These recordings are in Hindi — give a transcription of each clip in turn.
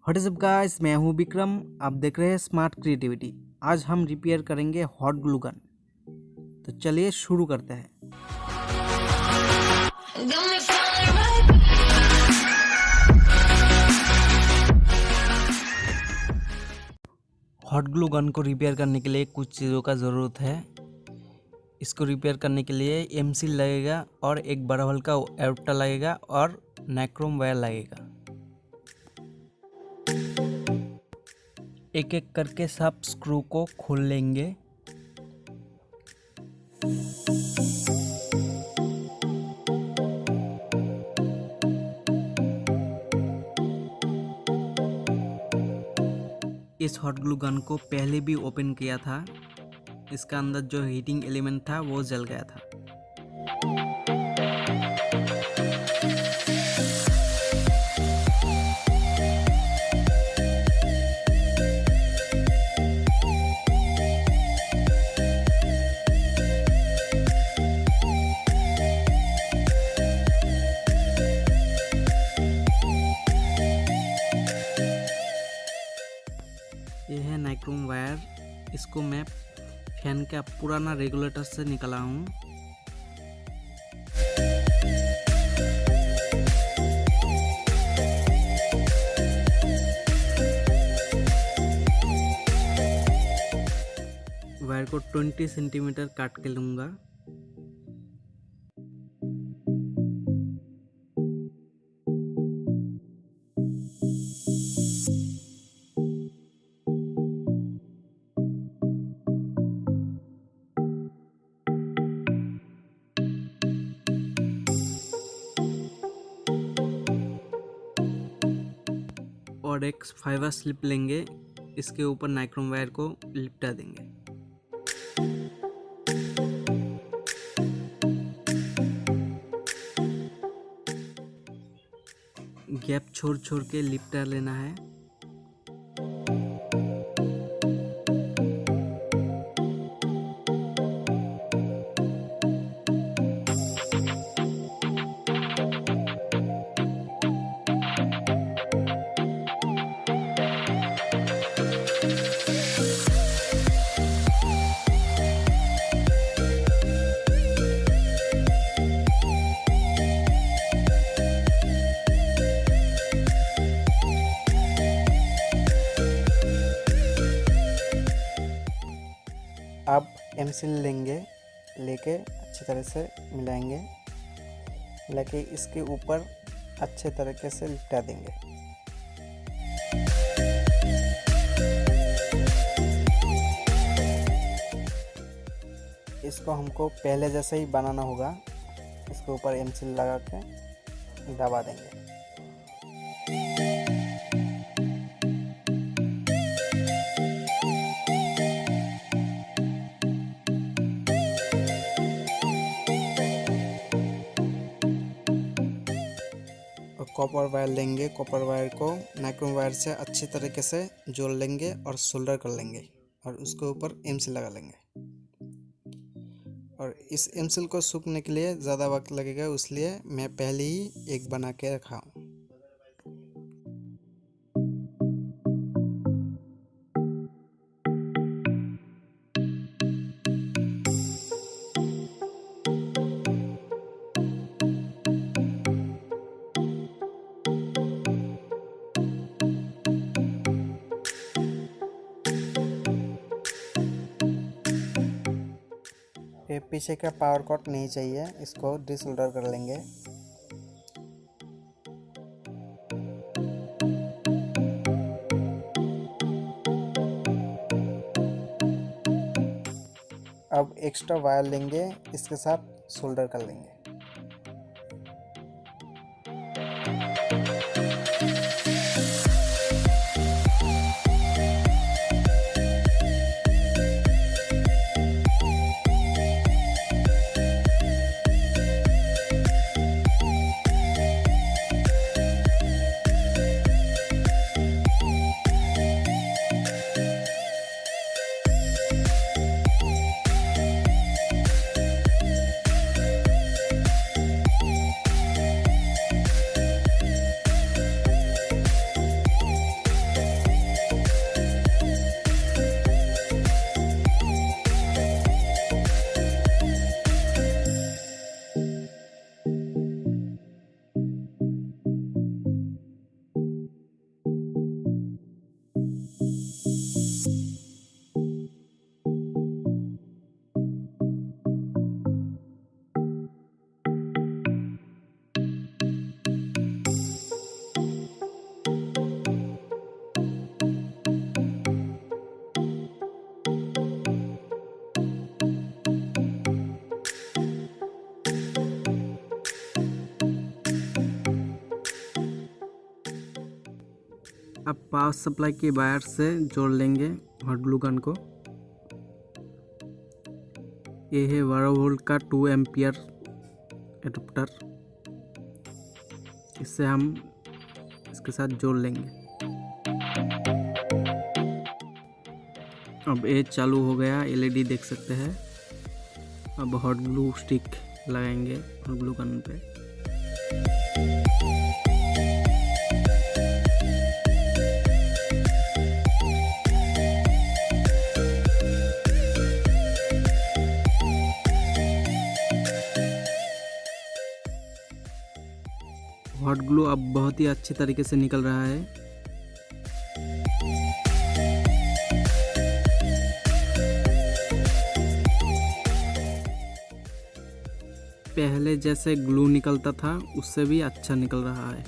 व्हाट इज अप गाइस, मैं हूं विक्रम। आप देख रहे हैं स्मार्ट क्रिएटिविटी। आज हम रिपेयर करेंगे हॉट ग्लू गन। तो चलिए शुरू करते हैं। हॉट ग्लू गन को रिपेयर करने के लिए कुछ चीज़ों का ज़रूरत है। इसको रिपेयर करने के लिए एमसील लगेगा और एक बड़ा हल का एडाप्टर लगेगा और नाइक्रोम वायर लगेगा। एक एक करके सब स्क्रू को खोल लेंगे। इस हॉट ग्लू गन को पहले भी ओपन किया था। इसका अंदर जो हीटिंग एलिमेंट था वो जल गया था। यह है नाइक्रोम वायर। इसको मैं फैन का पुराना रेगुलेटर से निकाला हूँ। वायर को 20 सेंटीमीटर काट के लूँगा। और एक फाइबर स्लिप लेंगे, इसके ऊपर नाइक्रोम वायर को लिपटा देंगे। गैप छोड़ छोड़ के लिपटा लेना है। अब एमसील लेके अच्छी तरह से मिलाएंगे, लेके इसके ऊपर अच्छे तरीके से लिपटा देंगे। इसको हमको पहले जैसे ही बनाना होगा। इसके ऊपर एमसील लगा के दबा देंगे। और कॉपर वायर लेंगे। कॉपर वायर को नाइक्रोम वायर से अच्छी तरीके से जोड़ लेंगे और सोल्डर कर लेंगे और उसके ऊपर एमसील लगा लेंगे। और इस एमसील को सूखने के लिए ज़्यादा वक्त लगेगा, इसलिए मैं पहले ही एक बना के रखा हूँ। ये पीछे का पावर कट नहीं चाहिए, इसको डिसोल्डर कर लेंगे। अब एक्स्ट्रा वायर लेंगे, इसके साथ सोल्डर कर लेंगे। अब पावर सप्लाई के वायर से जोड़ लेंगे हॉट ग्लू गन को। ये है 12 वोल्ट का 2 एम्पियर एडाप्टर, इससे हम इसके साथ जोड़ लेंगे। अब ये चालू हो गया, एलईडी देख सकते हैं। अब हॉट ग्लू स्टिक लगाएंगे हॉट ग्लू गन पे। हॉट ग्लू अब बहुत ही अच्छी तरीके से निकल रहा है। पहले जैसे ग्लू निकलता था उससे भी अच्छा निकल रहा है।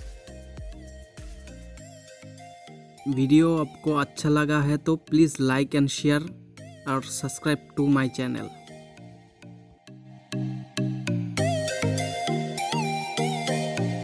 वीडियो आपको अच्छा लगा है तो प्लीज़ लाइक एंड शेयर और सब्सक्राइब टू माय चैनल।